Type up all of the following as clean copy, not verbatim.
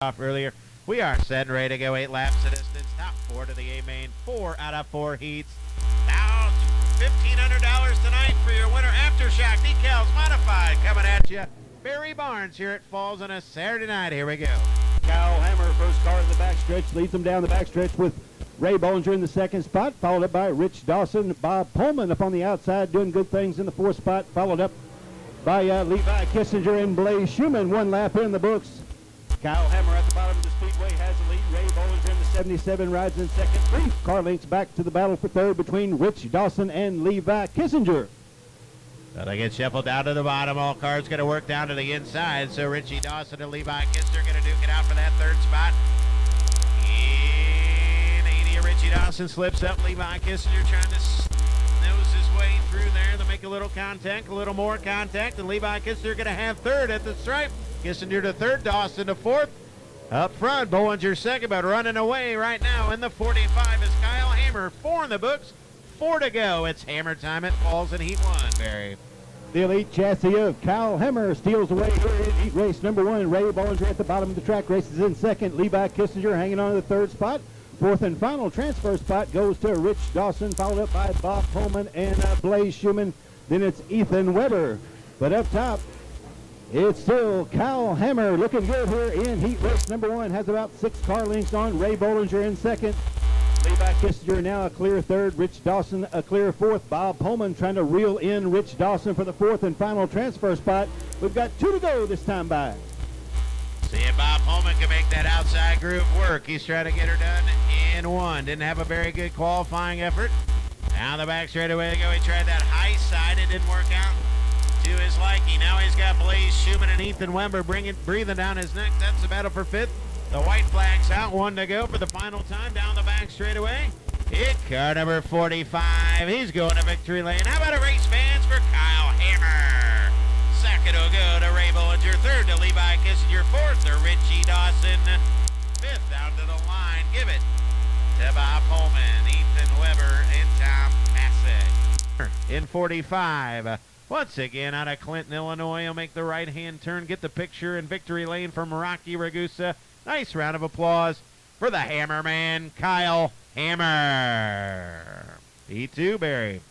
off earlier. We are set and ready to go. 8 laps of distance. Top 4 to the A main. 4 out of 4 heats. Now $1,500 tonight for your winter Aftershock decals modified. Coming at you, Barry Barnes here at Falls on a Saturday night. Here we go. Kyle Hammer, first car in the backstretch, leads them down the backstretch with Ray Bollinger in the second spot, followed up by Rich Dawson. Bob Pullman up on the outside doing good things in the fourth spot, followed up by Levi Kissinger and Blaze Schumann. One lap in the books. Kyle Hammer at the bottom of the speedway has the lead. Ray Bollinger in the 77 rides in second. 3 car links back to the battle for third between Rich Dawson and Levi Kissinger. So they get shuffled down to the bottom. All cars going to work down to the inside. So Richie Dawson and Levi Kissinger going to duke it out for that third spot. And 80 Richie Dawson slips up. Levi Kissinger trying to nose his way through there. They'll make a little contact, a little more contact, and Levi Kissinger going to have third at the stripe. Kissinger to third, Dawson to fourth. Up front, Bollinger second, but running away right now in the 45 is Kyle Hammer. 4 in the books, 4 to go. It's Hammer time at Falls in Heat 1, Barry. The elite chassis of Kyle Hammer steals away here in heat race number 1. Ray Bollinger at the bottom of the track races in second. Levi Kissinger hanging on to the third spot. Fourth and final transfer spot goes to Rich Dawson, followed up by Bob Pullman and Blaze Schumann. Then it's Ethan Weber. But up top, it's still Kyle Hammer looking good here in heat race number 1. Has about 6 car lengths on. Ray Bollinger in second. Levi Kissinger now a clear third. Rich Dawson a clear fourth. Bob Pullman trying to reel in Rich Dawson for the fourth and final transfer spot. We've got 2 to go this time by. See if Bob Pullman can make that outside groove work. He's trying to get her done in 1. Didn't have a very good qualifying effort. Down the back straightaway they go. He tried that high side. It didn't work out to his liking. Now he's got Blaze Schumann and Ethan Weber breathing down his neck. That's the battle for 5th. The white flag's out. 1 to go for the final time. Down the back straightaway. Hit car number 45. He's going to victory lane. How about a race fans for Kyle Hammer? Second will go to Ray Bollinger. Third to Levi Kissinger. Fourth to Richie Dawson. 5th down to the line. Give it to Bob Pullman, Ethan Weber, and Tom Passett. In 45. Once again, out of Clinton, Illinois, he'll make the right-hand turn, get the picture in victory lane from Rocky Ragusa. Nice round of applause for the Hammer man, Kyle Hammer. E2, Barry.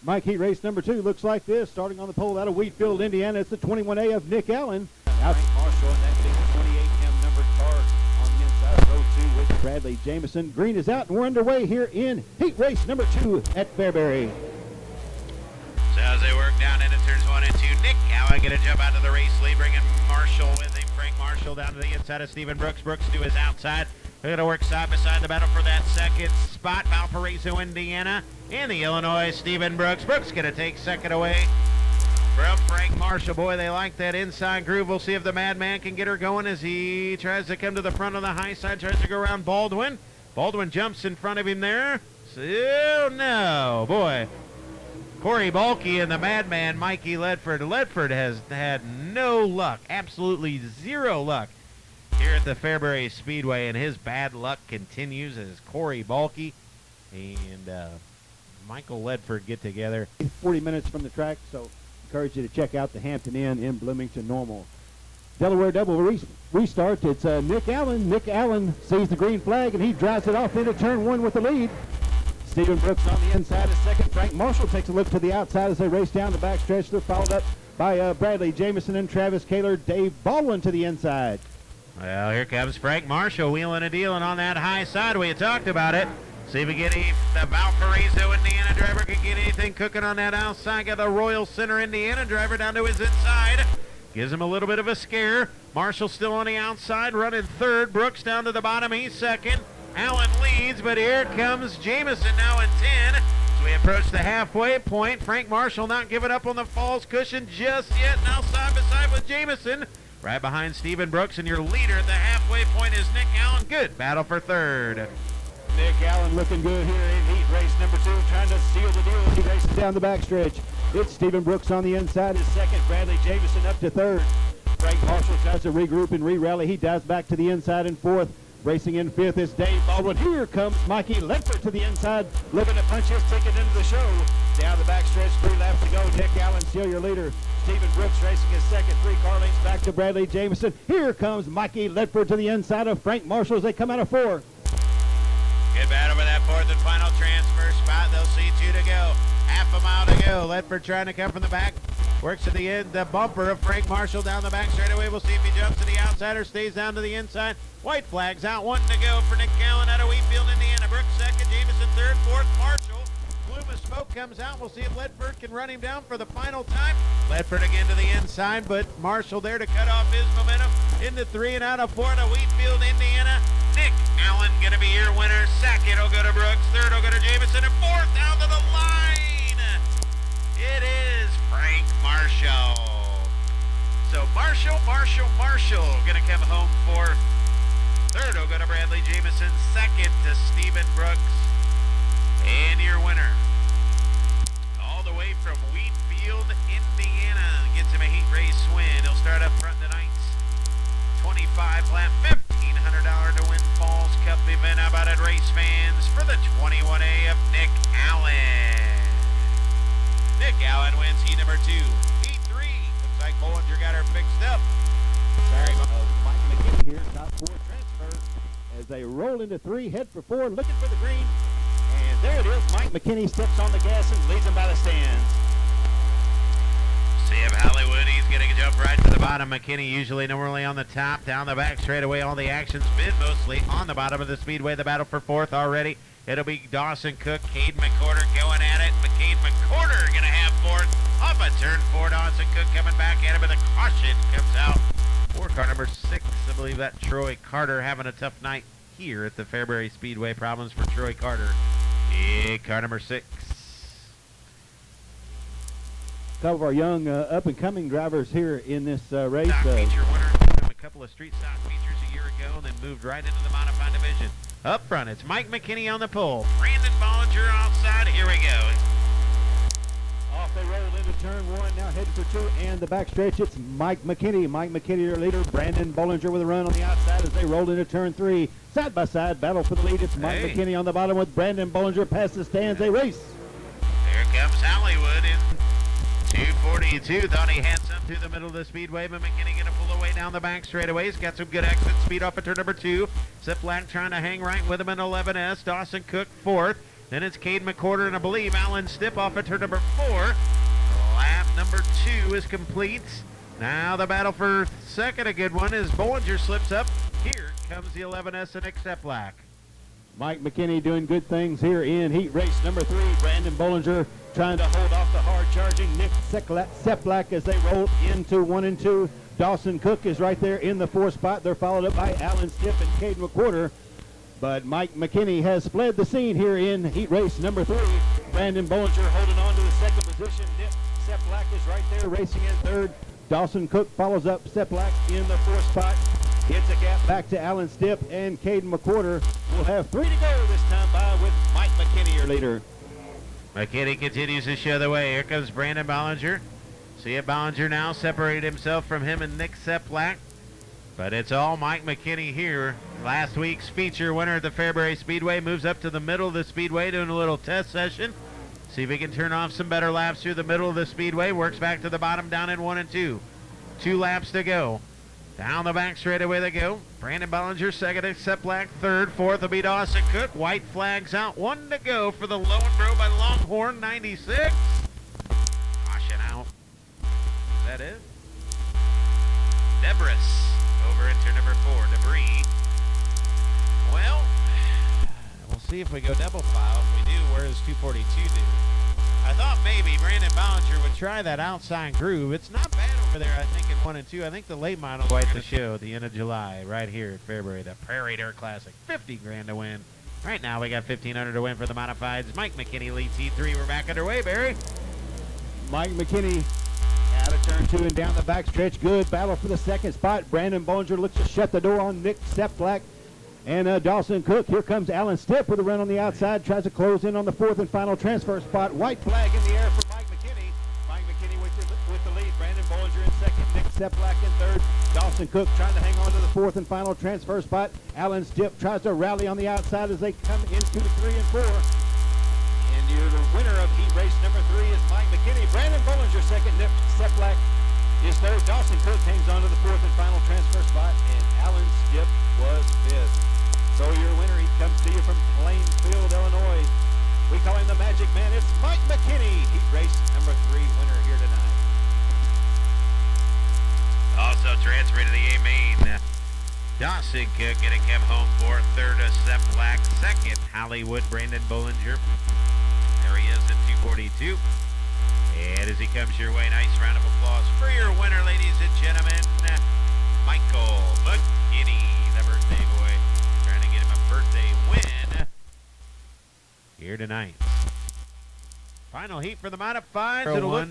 Mike, heat race number 2 looks like this. Starting on the pole out of Wheatfield, Indiana, it's the 21A of Nick Allen. Out Marshall in that big 28M numbered car on the inside of row 2 with Bradley Jameson. Green is out, and we're underway here in heat race number 2 at Fairbury. So as they work down into turns 1 and 2, Nick Allen going to jump out to the race lead, bringing Marshall with him. Frank Marshall down to the inside of Stephen Brooks. Brooks to his outside. They're going to work side by side the battle for that second spot. Valparaiso, Indiana, and the Illinois Stephen Brooks. Brooks going to take second away from Frank Marshall. Boy, they like that inside groove. We'll see if the Madman can get her going as he tries to come to the front of the high side, tries to go around Baldwin. Baldwin jumps in front of him there. So, no, boy. Corey Balke and the Madman, Mikey Ledford. Ledford has had no luck, absolutely zero luck here at the Fairburys Speedway, and his bad luck continues as Corey Balke and Michael Ledford get together. 40 minutes from the track, so encourage you to check out the Hampton Inn in Bloomington Normal. Delaware double restart. It's Nick Allen. Nick Allen sees the green flag, and he drives it off into turn 1 with the lead. Stephen Brooks on the inside is second. Frank Marshall takes a look to the outside as they race down the backstretch. They're followed up by Bradley Jameson and Travis Kaler. Dave Baldwin to the inside. Well, here comes Frank Marshall wheeling and dealing on that high side. We had talked about it. See if we get the Valparaiso, Indiana driver can get anything cooking on that outside. Got the Royal Center, Indiana driver down to his inside. Gives him a little bit of a scare. Marshall still on the outside, running third. Brooks down to the bottom, he's second. Allen leads, but here comes Jameson now in 10. So we approach the halfway point. Frank Marshall not giving up on the Falls cushion just yet. Now side by side with Jameson. Right behind Stephen Brooks, and your leader at the halfway point is Nick Allen. Good battle for third. Nick Allen looking good here in heat race number 2, trying to seal the deal as he races down the backstretch. It's Stephen Brooks on the inside is second. Bradley Jameson up to third. Frank Marshall tries to regroup and re-rally. He dives back to the inside in 4th. Racing in 5th is Dave Baldwin. Here comes Mikey Ledford to the inside, looking to punch his ticket into the show. Down the backstretch, 3 laps to go. Nick Allen ratio, your leader. Stephen Brooks racing his second, 3 car lengths back to Bradley Jameson. Here comes Mikey Ledford to the inside of Frank Marshall as they come out of 4. Good battle over that fourth and final transfer spot. They'll see 2 to go. Half a mile to go. Ledford trying to come from the back. Works to the end, the bumper of Frank Marshall down the back straightaway. We'll see if he jumps to the outside or stays down to the inside. White flags out, 1 to go for Nick Allen out of Wheatfield, Indiana. Brooks second, Jameson third, fourth, Marshall. Plume of smoke comes out. We'll see if Ledford can run him down for the final time. Ledford again to the inside, but Marshall there to cut off his momentum. Into 3 and out of 4 to Wheatfield, Indiana. Nick Allen going to be your winner. Second will go to Brooks. Third will go to Jameson. And fourth down to the line. It is Frank Marshall. So Marshall going to come home fourth. Third will go to Bradley Jameson. Second to Stephen Brooks. And your winner, all the way from Wheatfield, Indiana, gets him a heat race win. He'll start up front tonight's 25 lap, $1,500 to win Fals Cup event. How about it, race fans, for the 21A of Nick Allen. Nick Allen wins heat number 2. Heat 3. Looks like Bollinger got her fixed up. Sorry, Mike McKinney here, top 4 transfer as they roll into 3, head for 4, looking for the green. And there it is. Mike McKinney steps on the gas and leads them by the stands. See if Hollywood, he's going to jump right to the bottom. McKinney usually normally on the top, down the back straightaway. All the action's been mostly on the bottom of the speedway. The battle for 4th already. It'll be Dawson Cook, Cade McCorder going at it. Cade McCorder going to have 4th. Off a turn 4, Dawson Cook coming back at him, and a caution comes out for car number 6. I believe that Troy Carter having a tough night here at the Fairburys Speedway. Problems for Troy Carter. Yeah, car number 6. A couple of our young up-and-coming drivers here in this race. Stock feature winner from a couple of street stock features a year ago, and then moved right into the modified division. Up front, it's Mike McKinney on the pole. Brandon Bollinger outside. Here we go. Off they roll into turn 1, now heading for 2, and the back stretch, it's Mike McKinney. Mike McKinney, your leader. Brandon Bollinger with a run on the outside as they roll into turn 3. Side by side, battle for the lead. It's Mike McKinney on the bottom with Brandon Bollinger past the stands. They race. There comes Hollywood in 242. Thought he had some through the middle of the speedway, but McKinney going to pull away down the back straightaway. He's got some good exit speed off at turn number 2. Ziplack trying to hang right with him in 11S. Dawson Cook 4th. Then it's Cade McCorder and I believe Alan Stipp off at turn number 4. Lap number 2 is complete. Now the battle for second, a good one, as Bollinger slips up. Here comes the 11S and Nick Ziplack. Mike McKinney doing good things here in heat race number 3. Brandon Bollinger trying to hold off the hard-charging Nick Ziplack as they roll into 1 and 2. Dawson Cook is right there in the 4th spot. They're followed up by Alan Stipp and Cade McCorder. But Mike McKinney has fled the scene here in heat race number 3. Brandon Bollinger holding on to the second position. Nick Ziplack is right there racing in 3rd. Dawson Cook follows up Ziplack in the 4th spot. Hits a gap back to Alan Stipp, and Caden McCorder will have 3 to go this time by with Mike McKinney, your leader. McKinney continues to show the way. Here comes Brandon Bollinger. See if Bollinger now separated himself from him and Nick Ziplack. But it's all Mike McKinney here. Last week's feature winner at the Fairbury Speedway moves up to the middle of the speedway doing a little test session. See if he can turn off some better laps through the middle of the speedway. Works back to the bottom down in 1 and 2. 2 laps to go. Down the back straightaway they go. Brandon Bollinger second, Ziplack third. 4th will be Dawson Cook. White flags out. 1 to go for the Lowenbro by Longhorn 96. Caution out. Is that it? Debris over into number 4, Debris. Well, we'll see if we go double file. If we do, where does 242 do? I thought maybe Brandon Bollinger would try that outside groove. It's not bad over there, I think, in 1 and 2. I think the late model quite the show at the end of July right here at Fairbury, the Prairie Dirt Classic. 50 grand to win. Right now we got 1,500 to win for the modifieds. Mike McKinney leads T3. We're back underway, Barry. Mike McKinney out of turn 2 and down the back stretch. Good battle for the second spot. Brandon Bollinger looks to shut the door on Nick Ziplack and Dawson Cook. Here comes Alan Stipp with a run on the outside. Tries to close in on the 4th and final transfer spot. White flag in the air for Mike McKinney. Mike McKinney with the lead. Brandon Bollinger in second. Nick Ziplack in third. Dawson Cook trying to hang on to the 4th and final transfer spot. Alan Stipp tries to rally on the outside as they come into 3 and 4. And your winner of heat race number 3 is Mike McKinney. Brandon Bollinger second. Nick Black is third. Dawson Cook hangs on to the fourth and final transfer spot, and Alan Skip was fifth. So your winner, he comes to you from Plainfield, Illinois. We call him the Magic Man. It's Mike McKinney, heat race number 3 winner here tonight. Also transferring to the A main, Dawson Cook getting kept home for third, Seth Black, second, Hollywood Brandon Bollinger. There he is at 242. And as he comes your way, nice round of applause for your winner, ladies and gentlemen, Michael McKinney, the birthday boy. Trying to get him a birthday win here tonight. Final heat for the modifieds. It'll look.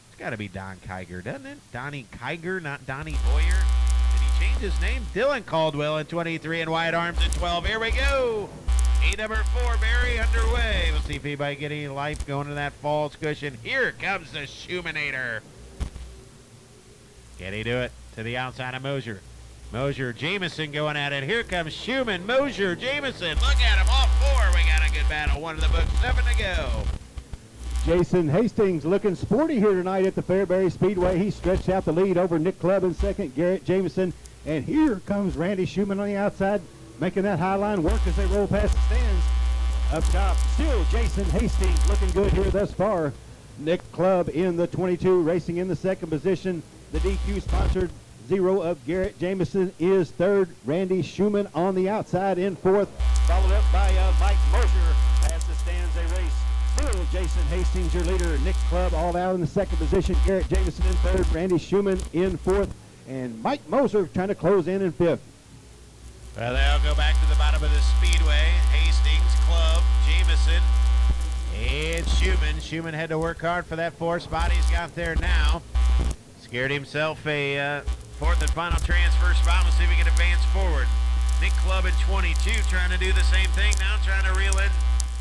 It's got to be Don Kiger, doesn't it? Donnie Kiger, not Donnie Boyer. Did he change his name? Dylan Caldwell at 23 and Wyatt Arms at 12. Here we go. Heat number 4, Barry, underway. We'll see if anybody get any life going to that Fals cushion. Here comes the Schumanator. Can he do it? To the outside of Mosier. Mosier, Jameson going at it. Here comes Schumann, Mosier, Jameson. Look at him, all 4. We got a good battle. One in the book, 7 to go. Jason Hastings looking sporty here tonight at the Fairburys Speedway. He stretched out the lead over Nick Clubb in second, Garrett Jameson. And here comes Randy Schumann on the outside, making that high line work as they roll past the stands. Up top, still Jason Hastings looking good here thus far. Nick Clubb in the 22, racing in the second position. The DQ-sponsored 0 of Garrett Jameson is third. Randy Schumann on the outside in fourth, followed up by Mike Mosier. Past the stands they race. Still Jason Hastings, your leader. Nick Clubb all out in the second position. Garrett Jameson in third. Randy Schumann in fourth. And Mike Moser trying to close in fifth. Well, they'll go back to the bottom of the speedway. Hastings, Clubb, Jameson, and Schumann. Schumann had to work hard for that 4 spot. He's got there now. Scared himself a fourth and final transfer spot. We'll see if we can advance forward. Nick Clubb at 22 trying to do the same thing now, trying to reel in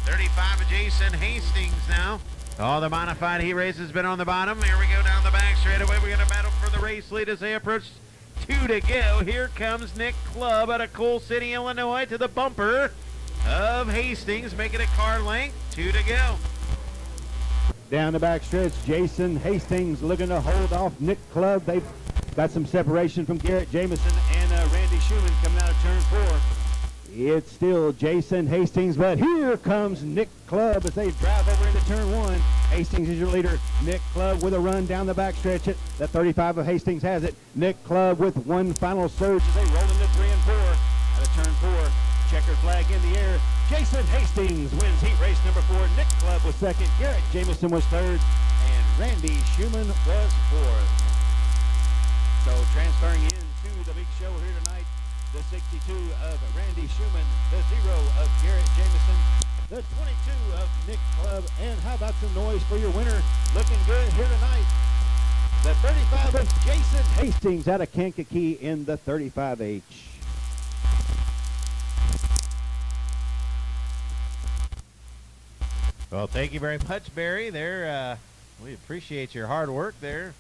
35 of Jason Hastings now. All the modified heat race has been on the bottom. Here we go down the back straight away. We're going to battle for the race lead as they approach 2 to go. Here comes Nick Clubb out of Coal City, Illinois, to the bumper of Hastings, making it car length. 2 to go. Down the back stretch, Jason Hastings looking to hold off Nick Clubb. They've got some separation from Garrett Jameson and Randy Schumann coming out of turn 4. It's still Jason Hastings, but here comes Nick Clubb as they drive over into turn 1. Hastings is your leader. Nick Clubb with a run down the backstretch. The 35 of Hastings has it. Nick Clubb with one final surge as they roll into 3 and 4. Out of turn 4, checker flag in the air. Jason Hastings wins heat race number 4. Nick Clubb was second. Garrett Jameson was third. And Randy Schumann was fourth. So transferring into the big show here tonight, the 62 of Randy Schumann, the 0 of Garrett Jameson, the 22 of Nick Clubb, and how about some noise for your winner? Looking good here tonight. The 35 of Jason Hastings out of Kankakee in the 35H. Well, thank you very much, Barry. We appreciate your hard work there.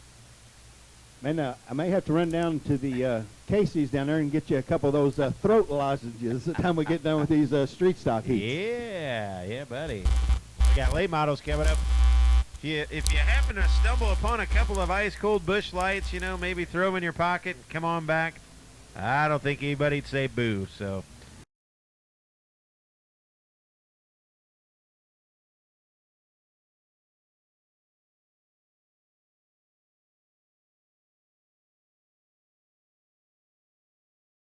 Man, I may have to run down to the Casey's down there and get you a couple of those throat lozenges the time we get done with these street stock heats. Yeah, buddy. We got late models coming up. If you happen to stumble upon a couple of ice cold Busch Lights, maybe throw them in your pocket and come on back. I don't think anybody'd say boo. So